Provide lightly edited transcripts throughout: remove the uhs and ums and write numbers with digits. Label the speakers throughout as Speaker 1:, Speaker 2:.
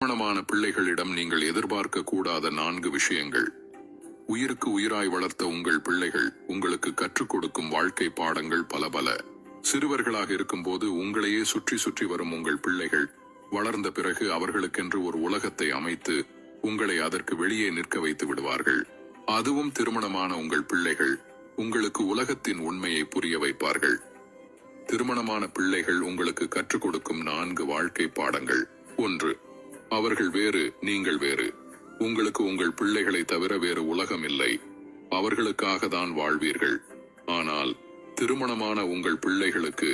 Speaker 1: திருமணமான பிள்ளைகளிடம் நீங்கள் எதிர்பார்க்க கூடாத 4 விஷயங்கள். உயிருக்கு உயிராய் வளர்த்த உங்கள் பிள்ளைகள் உங்களுக்கு கற்றுக் கொடுக்கும் வாழ்க்கை பாடங்கள் பல. சிறுவர்களாக இருக்கும்போது உங்களையே சுற்றி சுற்றி வரும் உங்கள் பிள்ளைகள் வளர்ந்த பிறகு அவர்களுக்கென்று ஒரு உலகத்தை அமைத்து உங்களை அதற்கு வெளியே நிற்க வைத்து விடுவார்கள். அதுவும் திருமணமான உங்கள் பிள்ளைகள் உங்களுக்கு உலகத்தின் உண்மையை புரிய வைப்பார்கள். திருமணமான பிள்ளைகள் உங்களுக்கு கற்றுக் கொடுக்கும் 4 வாழ்க்கை பாடங்கள். 1. அவர்கள் வேறு, நீங்கள் வேறு. உங்களுக்கு உங்கள் பிள்ளைகளை தவிர வேறு உலகம் இல்லை. அவர்களுக்காக தான் வாழ்வீர்கள். ஆனால் திருமணமான உங்கள் பிள்ளைகளுக்கு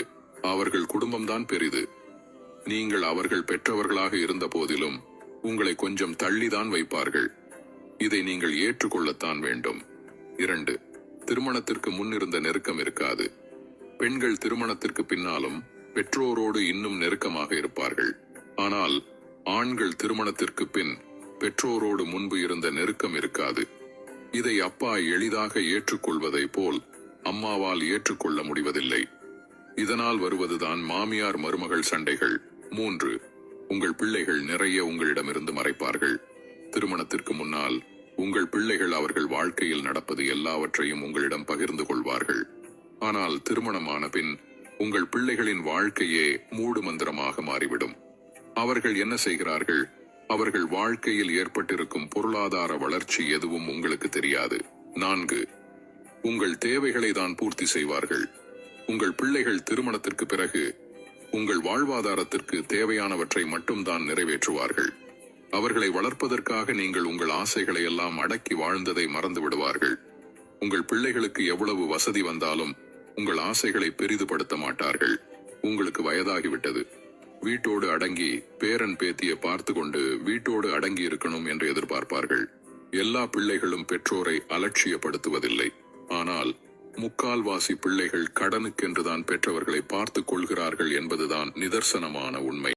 Speaker 1: அவர்கள் குடும்பம்தான் பெரிது. நீங்கள் அவர்கள் பெற்றவர்களாக இருந்த போதிலும் உங்களை கொஞ்சம் தள்ளிதான் வைப்பார்கள். இதை நீங்கள் ஏற்றுக்கொள்ளத்தான் வேண்டும். 2. திருமணத்திற்கு முன்னிருந்த நெருக்கம் இருக்காது. பெண்கள் திருமணத்திற்கு பின்னாலும் பெற்றோரோடு இன்னும் நெருக்கமாக இருப்பார்கள். ஆனால் ஆண்கள் திருமணத்திற்கு பின் பெற்றோரோடு முன்பு இருந்த நெருக்கம் இருக்காது. இதை அப்பா எளிதாக ஏற்றுக்கொள்வதை போல் அம்மாவால் ஏற்றுக்கொள்ள முடிவதில்லை. இதனால் வருவதுதான் மாமியார் மருமகள் சண்டைகள். 3. உங்கள் பிள்ளைகள் நிறைய உங்களிடமிருந்து மறைப்பார்கள். திருமணத்திற்கு முன்னால் உங்கள் பிள்ளைகள் அவர்கள் வாழ்க்கையில் நடப்பது எல்லாவற்றையும் உங்களிடம் பகிர்ந்து கொள்வார்கள். ஆனால் திருமணமான பின் உங்கள் பிள்ளைகளின் வாழ்க்கையே மூடு மந்திரமாக மாறிவிடும். அவர்கள் என்ன செய்கிறார்கள், அவர்கள் வாழ்க்கையில் ஏற்பட்டிருக்கும் பொருளாதார வளர்ச்சி எதுவும் உங்களுக்கு தெரியாது. 4. உங்கள் தேவைகளை தான் பூர்த்தி செய்வார்கள். உங்கள் பிள்ளைகள் திருமணத்திற்கு பிறகு உங்கள் வாழ்வாதாரத்திற்கு தேவையானவற்றை மட்டும்தான் நிறைவேற்றுவார்கள். அவர்களை வளர்ப்பதற்காக நீங்கள் உங்கள் ஆசைகளை எல்லாம் அடக்கி வாழ்ந்ததை மறந்து விடுவார்கள். உங்கள் பிள்ளைகளுக்கு எவ்வளவு வசதி வந்தாலும் உங்கள் ஆசைகளை பெரிதுபடுத்த மாட்டார்கள். உங்களுக்கு வயதாகிவிட்டது, வீட்டோடு அடங்கி பேரன் பேத்தியை பார்த்து கொண்டு வீட்டோடு அடங்கி இருக்கணும் என்று எதிர்பார்ப்பார்கள். எல்லா பிள்ளைகளும் பெற்றோரை அலட்சியப்படுத்துவதில்லை. ஆனால் 3/4 பிள்ளைகள் கடனுக்கென்றுதான் பெற்றவர்களை பார்த்து கொள்கிறார்கள் என்பதுதான் நிதர்சனமான உண்மை.